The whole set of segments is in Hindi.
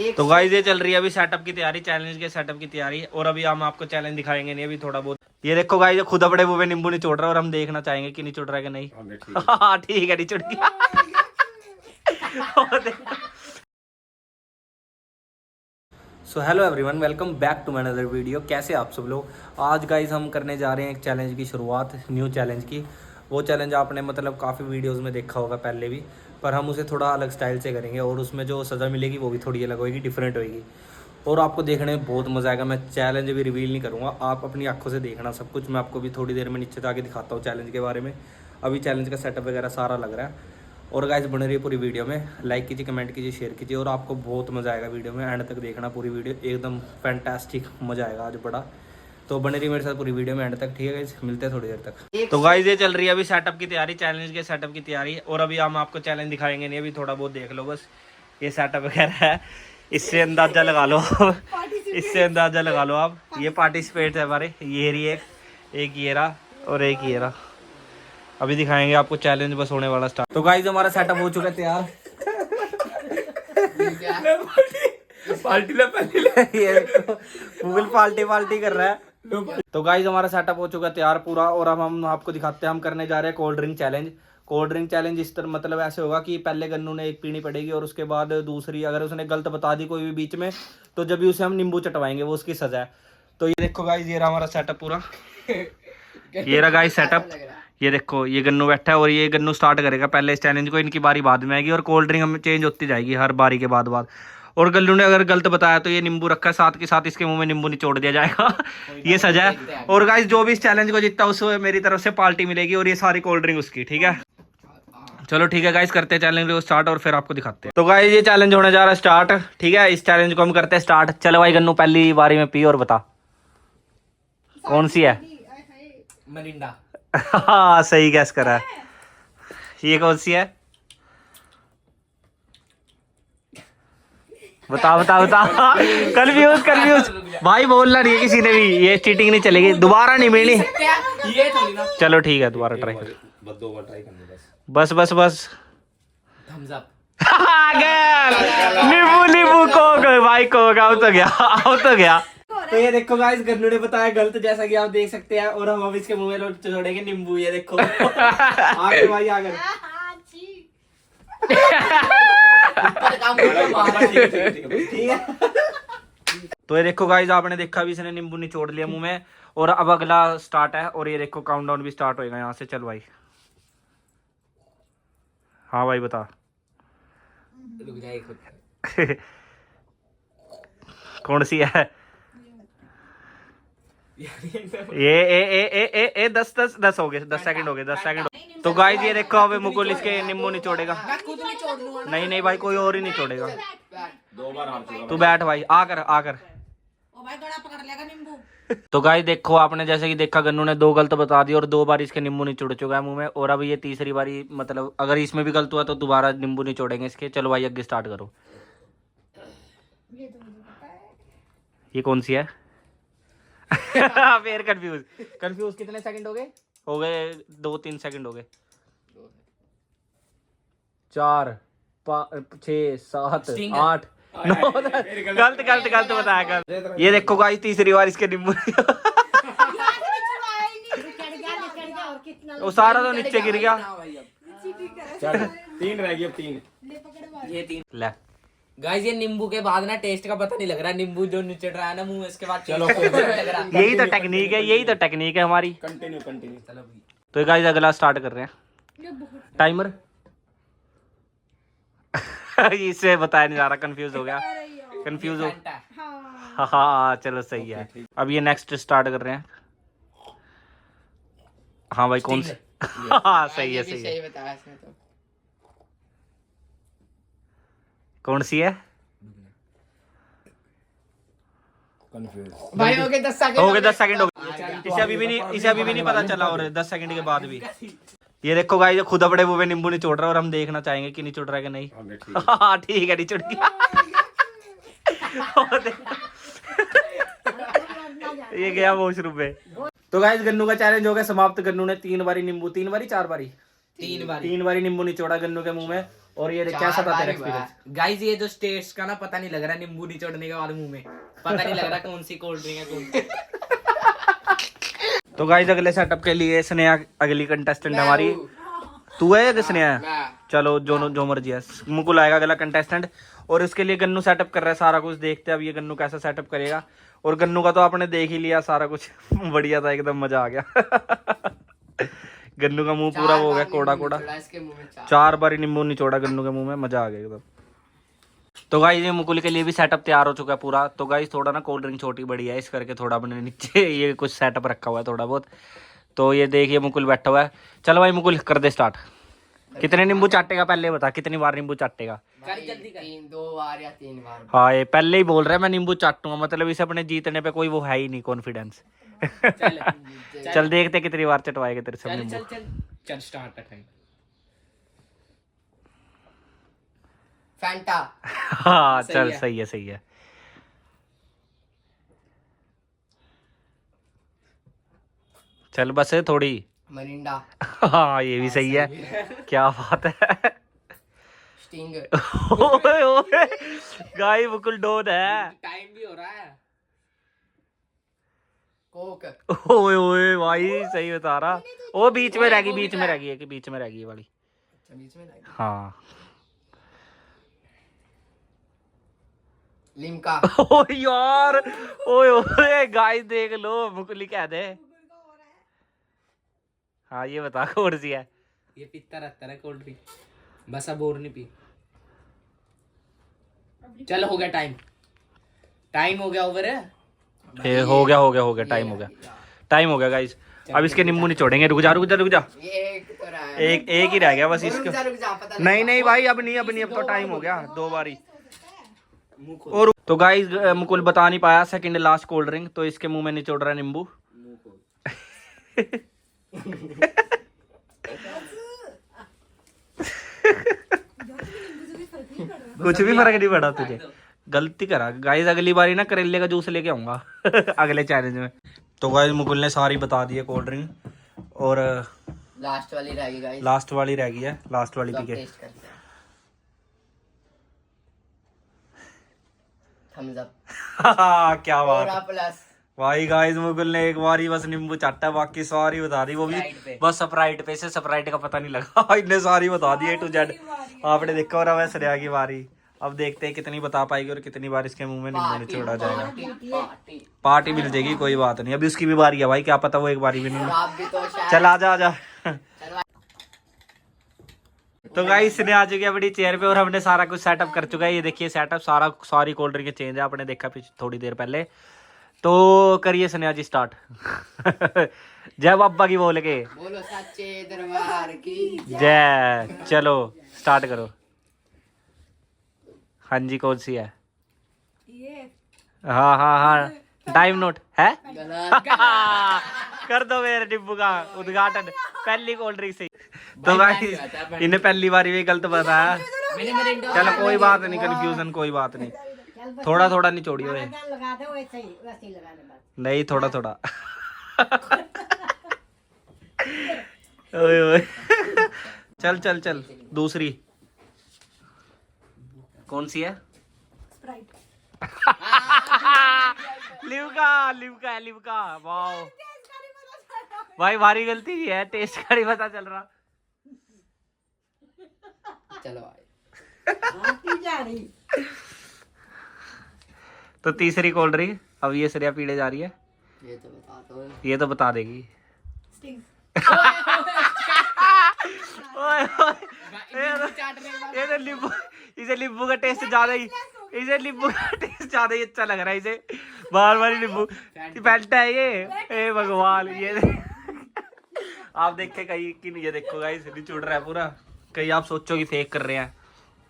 तो गाइस ये चल रही है अभी सेटअप की तैयारी, चैलेंज के सेटअप की तैयारी। और अभी हम आपको चैलेंज दिखाएंगे नहीं, अभी थोड़ा बहुत। ये देखो गाइस ये खुद अपने मुंह में नींबू निचोड़ रहा है और हम देखना चाहेंगे कि निचोड़ रहा है कि नहीं। हाँ ठीक है, निचोड़ गया। So hello everyone, welcome back to my another video. कैसे आप सब लोग। आज गाइस हम करने जा रहे हैं एक चैलेंज की शुरुआत, न्यू चैलेंज की। वो चैलेंज आपने मतलब काफ़ी वीडियोस में देखा होगा पहले भी, पर हम उसे थोड़ा अलग स्टाइल से करेंगे और उसमें जो सज़ा मिलेगी वो भी थोड़ी अलग होगी, डिफरेंट होगी और आपको देखने में बहुत मज़ा आएगा। मैं चैलेंज भी रिवील नहीं करूँगा, आप अपनी आंखों से देखना सब कुछ। मैं आपको भी थोड़ी देर में नीचे जाके दिखाता हूँ चैलेंज के बारे में। अभी चैलेंज का सेटअप वगैरह सारा लग रहा है। और गाइस बने रहिए पूरी वीडियो में, लाइक कीजिए, कमेंट कीजिए, शेयर कीजिए और आपको बहुत मज़ा आएगा वीडियो में। एंड तक देखना पूरी वीडियो, एकदम फैंटास्टिक मज़ा आएगा आज बड़ा। तो बने रहिए मेरे साथ पूरी वीडियो में एंड तक, ठीक है गाइस। मिलते हैं थोड़ी देर तक। तो गाइस ये चल रही है अभी सेटअप की तैयारी, चैलेंज के सेटअप की तैयारी। और अभी हम आपको चैलेंज दिखाएंगे नहीं, अभी थोड़ा बहुत देख लो बस। ये सेटअप वगैरह है, इससे अंदाजा लगा लो। इससे अंदाजा लगा लो आप। ये पार्टिसिपेट है हमारे, ये रही एक ये रहा और एक ये रहा। अभी दिखाएंगे आपको चैलेंज बस होने वाला स्टार्ट। तो गाइस हमारा सेटअप हो चुका है तैयार। पार्टी ये गूगल पार्टी कर रहा है। तो गाइस हमारा सेटअप हो चुका है तैयार पूरा। और अब हम आपको दिखाते हैं, हम करने जा रहे हैं cold drink challenge. Cold drink challenge इस तरह मतलब ऐसे होगा कि पहले गन्नू ने एक पीनी पड़ेगी और उसके बाद दूसरी। अगर उसने गलत बता दी कोई भी बीच में तो जब भी उसे हम नींबू चटवाएंगे, वो उसकी सजा है। तो ये देखो गाइस, ये रहा हमारा सेटअप पूरा। ये रहा गाइस सेटअप। ये देखो ये गन्नू बैठा है और ये गन्नू स्टार्ट करेगा पहले इस चैलेंज को। इनकी बारी बाद में आएगी और कोल्ड ड्रिंक हमें चेंज होती जाएगी हर बारी के बाद। और गन्नू ने अगर गलत बताया तो ये नींबू रखा है साथ के साथ, इसके मुंह में नींबू निचोड़ दिया जाएगा। ये सजा है। और गाइस जो भी इस चैलेंज को जीतता उसको मेरी तरफ से पार्टी मिलेगी और ये सारी कोल्ड ड्रिंक उसकी, ठीक है। चलो ठीक है गाइस, करते हैं चैलेंज को स्टार्ट और फिर आपको दिखाते हैं। तो गाइस ये चैलेंज होने जा रहा है स्टार्ट, ठीक है। इस चैलेंज को हम करते हैं स्टार्ट। चलो भाई गन्नू पहली बारी में पी और बता कौन सी है। मरिंडा। हाँ सही गैस करा है। ये कौन सी है, बता बता बता। कंफ्यूज भाई, बोलना नहीं है किसी ने भी, ये चीटिंग नहीं चलेगी। दोबारा नहीं मिलनी। ये थोड़ी ना। चलो ठीक है, दोबारा ट्राई कर। दो बार ट्राई करना बस थम्स अप। नींबू कोक भाई, कोक आउट हो गया। तो ये देखो गाइस, गन्नू ने बताया गलत, जैसा कि आप देख सकते हैं। और हम अब इसके मुंह में छोड़ेंगे नींबू। ये देखो। आगे भाई आगे। ठीक है। तो ये देखो गाइस, आपने देखा भी इसने नींबू निचोड़ लिया मुंह में। और अब अगला स्टार्ट है और ये देखो काउंटडाउन भी स्टार्ट होएगा यहाँ से। चल भाई। हाँ भाई बता। रुक जाए। कौन सी है ये 10 हो गए, 10 सेकंड हो गए, 10 सेकंड। तो गाइस ये देखो अब मुकुल इसके नींबू निचोड़ेगा। नहीं भाई, कोई और ही निचोड़ेगा। दो बार हार चुका। तू बैठ भाई, आकर। तो गाइस देखो, आपने जैसे कि देखा गन्नू ने 2 गलत बता दी और 2 बार इसके नींबू निचोड़ चुका है मुंह में। और अब ये तीसरी बारी, मतलब अगर इसमें भी गलत हुआ तो दोबारा नींबू निचोड़ेंगे इसके। चलो भाई आगे स्टार्ट करो। ये कौन सी है। फिर कंफ्यूज। कितने सेकंड हो गए 2-3 सेकंड हो गए। 4 5 6 7 8 9 गलत बताया। ये देखो गाइस, तीसरी बार इसके नींबू। वो सारा तो नीचे गिर गया। 3 रह गई, अब 3। ये 3 ले गाइस, ये नींबू के बाद ना टेस्ट का पता नहीं लग रहा। नींबू जो नीचे रहा है ना मुंह में, इसके बाद चलो लग रहा। यही तो टेक्निक है हमारी। कंटिन्यू। चलो भाई। तो गाइस अगला स्टार्ट कर रहे हैं। टाइमर। इससे बताया नहीं जा रहा, कंफ्यूज हो हाँ चलो सही है। अब ये नेक्स्ट स्टार्ट कर रहे हैं। हाँ भाई कौन सी। हाँ सही है। बताया इसने तो। कौन सी है। भाई हो गए 10 सेकंड। हो गए 10 सेकंड हो गए। इसे अभी भी नहीं पता चला। और 10 सेकंड के बाद भी ये देखो गाइस, जो खुद अपने मुंह में नींबू निचोड़ रहा है और हम देखना चाहेंगे कि निचोड़ रहा है कि नहीं। हाँ ठीक है, निचोड़ गया। ये गया वॉशरूम में। तो गाइस गन्नू का चैलेंज हो गया समाप्त। गन्नू ने 3 बारी नींबू, 3 बारी 4 बारी 3 बारी नींबू निचोड़ा गन्नू के मुंह में। और ये कैसा था तेरा एक्सपीरियंस? गाइस ये जो टेस्ट का ना पता नहीं लग रहा नींबू निचोड़ने के बाद मुंह में पता नहीं लग रहा कौन सी कोल्ड ड्रिंक है कौन सी। तो गाइस अगले सेटअप के लिए स्नेहा अगली कंटेस्टेंट हमारी। तू है या स्नेहा? चलो जो मर्जी है। मुकुल आएगा अगला कंटेस्टेंट और उसके लिए गन्नू सेटअप कर रहा है सारा कुछ। देखते हैं अब ये गन्नू कैसा सेटअप करेगा। और गन्नू का तो आपने देख ही लिया सारा कुछ बढ़िया था एकदम, मजा आ गया। गन्नू का मुंह पूरा हो गया कोड़ा कोड़ा। 4 बार नींबू निचोड़ा गन्नू के मुंह में, मजा आ गया एकदम। तो गाइस ये मुकुल के लिए भी सेटअप तैयार हो चुका है पूरा। तो गाइस थोड़ा ना कोल्ड ड्रिंक छोटी बड़ी है इस करके थोड़ा अपने नीचे ये कुछ सेटअप रखा हुआ है थोड़ा बहुत। तो ये देखिए मुकुल बैठा हुआ है। चलो भाई मुकुल कर दे स्टार्ट। कितने नींबू चाटेगा पहले बता, कितनी बार नींबू चाटेगा? जल्दी कर। 2 बार या 3 बार। हाँ ये पहले ही बोल रहा है मैं नींबू चाटूंगा, मतलब इसे अपने जीतने पे कोई वो है ही नहीं कॉन्फिडेंस। चल देखते कितनी बार चटवाएगा तेरे सब नींबू। चल स्टार्ट टाइम। फैंटा। हाँ चल सही है सही है। चल बस है थोड़ी। मरिंडा। हाँ ये भी सही है। क्या बात है। स्टिंग। ओए ओए गाय मुकुल डोन है। टाइम भी हो रहा है। कोक। ओए ओए भाई सही बता रहा। वो बीच में रहेगी, बीच में रहेगी कि बीच में रहेगी ये वाली। बीच में रहेगी। हाँ लिम्का। ओ यार ओए ओए गाइस देख लो मुकुल कह दे। हाँ ये बता कौन सी है? ये पीता रहता है कोल्ड ड्रिंक, बस अब और नहीं पी। चल हो गया टाइम, टाइम हो गया ओवर है। ये हो गया टाइम हो गया गाइस। अब इसके नींबू नहीं छोड़ेंगे। रुक जा ये एक तो रहा है। एक ही रह गया बस रुक इसका। जा, पता नहीं भाई अब नहीं अब तो टाइम हो गया 2 बारी। और तो गाइस मुकुल बता नहीं पाया सेकंड लास्ट कोल्ड ड्रिंक, तो इसके मुंह में निचोड़ रहा है नींबू। कुछ भी फर्क नहीं पड़ा तुझे, गलती करा। गाइस अगली बारी ना करेले का जूस लेके आऊंगा अगले चैलेंज में। तो गाइस मुकुल ने सारी बता दी है कोल्ड ड्रिंक और लास्ट वाली रहेगी गाइस। लास्ट वाली रह गई है, लास्ट वाली पी के। टेस्ट करते हैं। Thums Up. क्या बात पूरा है प्लस। भाई गाइस मुकुल ने एक बार ही बस नींबू चाटा, बाकी सारी बता दी, वो भी बस स्प्राइट पे। से स्प्राइट का पता नहीं लगा इतने सारी बता दी A to Z। आपने देखा हो रहा वैसे स्नेहा की बारी। अब देखते हैं कितनी बता पाएगी और कितनी बार इसके मुंह में नींबू निचोड़ा जाएगा। पार्टी मिल जाएगी कोई बात नहीं, अभी उसकी भी बारी है भाई, क्या पता वो एक बारी भी नहीं। आप भी तो शायद। चल आजा तो गाइस ने आ चुकी है अपनी चेयर पे और हमने सारा कुछ सेटअप कर चुका है। ये देखिए सेटअप सारी कोल्ड ड्रिंक चेंज है, आपने देखा पीछे थोड़ी देर पहले। तो करिए स्नेहा जी स्टार्ट। जय बाबा की बोल के बोलो सच्चे दरबार की जय। चलो स्टार्ट करो। हाँ जी कौन सी है? हाँ टाइम नोट है। गलत। कर दो मेरे डिब्बू का उद्घाटन पहली कोल्ड ड्रिंक से। तो भाई इन्हें पहली बारी भी गलत बताया। चलो कोई बात नहीं, कंफ्यूजन कोई बात नहीं। थोड़ा नहीं छोड़ियो नहीं, थोड़ा ओए ओए चल दूसरी कौन सी है? लिवका वाओ भाई भारी गलती की है, टेस्ट का नहीं पता चल रहा। चलो भाई। तो तीसरी कोल्ड ड्रिंक अब ये श्रेया पीने जा रही है। ये तो बता दो। ये तो बता देगी। ये तो नींबू, इसे नींबू का टेस्ट ज्यादा ही अच्छा लग रहा है इसे। बार नींबू फैंटा है ये। ए भगवान ये आप देख के कहीं कि ये देखो गाइस निचोड़ रहा है पूरा, कहीं आप सोचो कि फेक कर रहे हैं।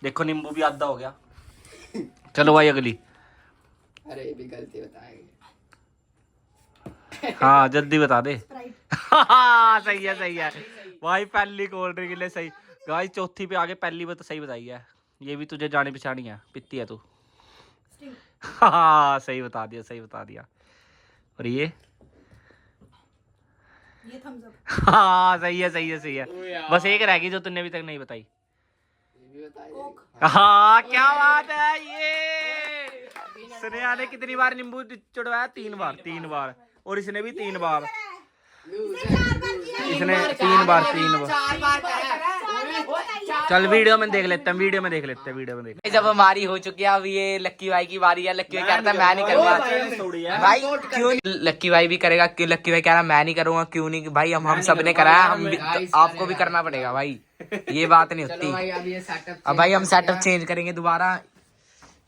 देखो नींबू भी आधा हो गया। चलो भाई अगली। अरे ये भी गलती बताएंगे। हाँ जल्दी बता दे। हाँ सही है भाई पहली कोल्ड ड्रिंक ले सही। गाइस चौथी पे आगे पहली बात सही बताई है। ये भी तुझे जानी पहचानी है, पित्ती है तू। हाँ सही बता दिया। और ये हाँ सही है। बस एक रह गई जो तुमने अभी तक नहीं बताई। बताया हाँ क्या बात है ये। स्नेहा ने कितनी बार नींबू चुड़वाया? 3 बार, 3 बार। और इसने भी 3 बार। इसने 3 बार, 3 बार। 4 बार करा। चल वीडियो में देख लेते हैं, वीडियो में देख लेते हैं, वीडियो में देख। जब हमारी हो चुकी है अब ये लक्की भाई की बारी है। लक्की भाई कहता है मैं नहीं करूंगा भाई। क्यों नहीं? लक्की भाई भी करेगा। क्यों? लक्की भाई कह रहा मैं नहीं करूंगा। क्यों नहीं भाई? हम सब ने कराया, हम भी, तो आपको भी करना पड़ेगा भाई। ये बात नहीं होती। अब भाई हम सेटअप चेंज करेंगे दोबारा,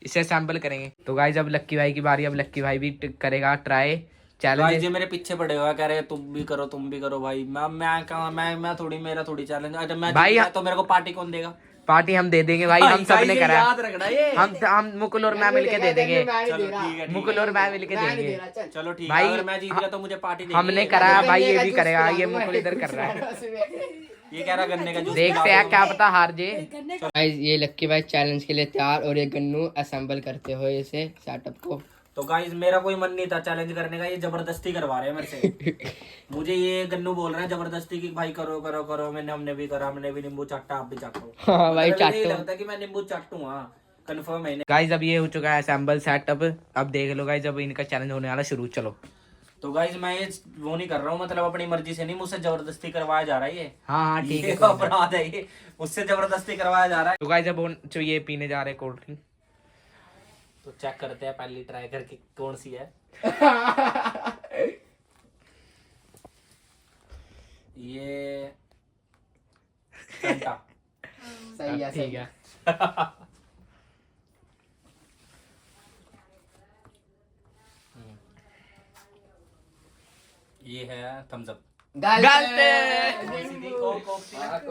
इसे असेंबल करेंगे। तो गाइस अब लक्की भाई की बारी। अब लक्की भाई भी करेगा ट्राई चैलेंज। ये मेरे पीछे पड़े हुआ कह रहे तुम भी करो, तुम भी करो भाई। मैं थोड़ी, मेरा थोड़ी चैलेंज। जब मैं भाई तो मेरे को पार्टी कौन देगा? पार्टी हम दे देंगे भाई, हम सब ने करा। याद रखना ये। हम मुकुल और मैं मिलके दे देंगे। चलो ठीक है, मुकुल और मैं मिलके दे देंगे। चलो ठीक है, अगर मैं जीत गया तो मुझे पार्टी देंगे। हमने कराया भाई, ये भी करेगा। ये मुकुल इधर कर रहा है, ये कह रहा गन्ने का जूस। देखते हैं क्या पता हार जे। गाइस ये लक्की भाई चैलेंज के लिए तैयार और ये गन्नू असेंबल करते हो इसे सेटअप को। तो गाइस मेरा कोई मन नहीं था चैलेंज करने का, ये जबरदस्ती करवा रहे हैं मेरे से। मुझे ये गन्नू बोल रहे हैं जबरदस्ती की भाई करो करो करो। हमने भी करा, हमने भी नींबू चाटा, आप भी चाटो। हाँ भाई चाटो। नहीं लगता कि मैं नींबू चाटूं। हाँ कंफर्म है। गाइस अब ये हो चुका है असेंबल सेटअप। अब देख लो गाइस, अब इनका चैलेंज होने वाला शुरू। चलो तो गाइस मैं ये वो नहीं कर रहा हूँ, मतलब अपनी मर्जी से नहीं, मुझसे जबरदस्ती करवाया जा रहा है ये। हाँ ठीक है, अपराध है ये, मुझसे जबरदस्ती करवाया जा रहा है। तो गाइस अब जो ये पीने जा रहे हैं कोल्ड ड्रिंक, तो चेक करते हैं पहली ट्राई करके कौन सी है। ये फैंटा। सही है, ठीक है। ये है थम्स अप। गलत।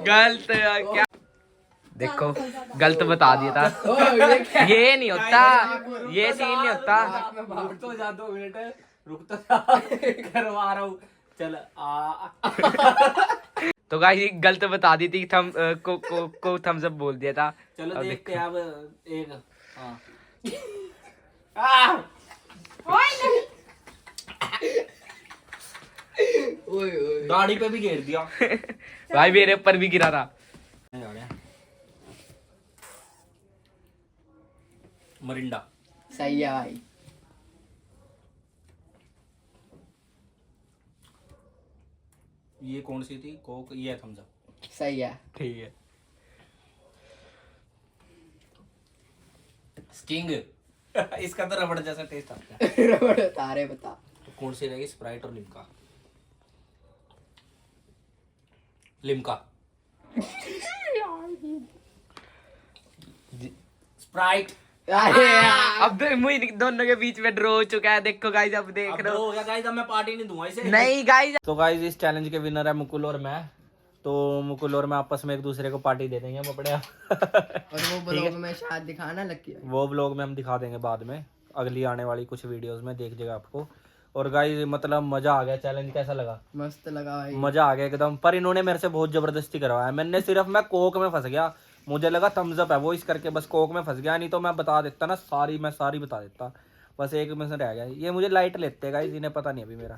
गलत क्या? देखो गलत बता दिया था। ये नहीं होता, ये सीन नहीं होता। रुक तो जा 2 मिनट, रुक तो जा, करवा रहा हूँ। चल तो गाइस गलत बता दी थी। को थम्स अप बोल दिया था। चलो देखते हैं अब एक। गाड़ी पे भी घेर दिया भाई, मेरे ऊपर भी गिरा था। मरिंडा। सही है भाई। ये कौन सी थी? कोक। ये है थम्स अप। सही है। ठीक है। स्टिंग। इसका तो रबड़ जैसा टेस्ट आता है। रबड़ तारे बता। तो कौन सी रहेगी, स्प्राइट और लिम्का? लिम्का। स्प्राइट। अब दोनों के बीच में ड्रॉ हो चुका है। देखो गाइस, अब देख रहे हो गाइस, अब मैं पार्टी नहीं दूंगा इसे। नहीं गाइस। तो गाइस इस चैलेंज के विनर है मुकुल और मैं। तो मुकुल और मैं आपस में एक दूसरे को पार्टी दे देंगे हम अपने। और वो ब्लॉग में शायद दिखाना लक्की भाई। वो ब्लॉग में हम दिखा देंगे बाद में, अगली आने वाली कुछ वीडियोस में देख जाएगा आपको। और गाइस मतलब मजा आ गया। चैलेंज कैसा लगा? मस्त लगा भाई। मजा आ गया एकदम। पर इन्होंने मेरे से बहुत जबरदस्ती करवाया। मैं कोक में फंस गया। मुझे लगा थम्स अप है वो, इस करके बस कोक में फंस गया। नहीं तो मैं बता देता ना, मैं सारी बता देता। बस एक में से रह गया। ये मुझे लाइट लेते हैं गाइस, इन्हें पता नहीं अभी मेरा।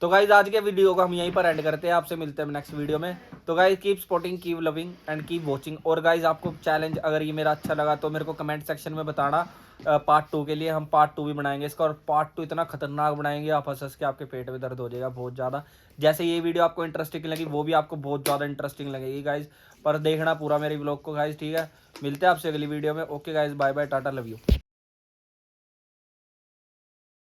तो गाइस आज के वीडियो को हम यहीं पर एंड करते हैं। आपसे मिलते हैं नेक्स्ट वीडियो में। तो guys keep supporting, keep loving and keep watching. और गाइस आपको चैलेंज अगर ये मेरा अच्छा लगा तो मेरे को कमेंट सेक्शन में बताना। पार्ट 2 के लिए हम पार्ट 2 भी बनाएंगे इसका। और पार्ट 2 इतना खतरनाक बनाएंगे, आप हंस के आपके पेट में दर्द हो जाएगा बहुत ज़्यादा। जैसे ये वीडियो आपको इंटरेस्टिंग लगी, वो भी आपको बहुत ज़्यादा इंटरेस्टिंग लगेगी गाइज। पर देखना पूरा मेरे व्लॉग को गाइज, ठीक है। मिलते हैं आपसे अगली वीडियो में। Okay guys, bye bye, tata, love you.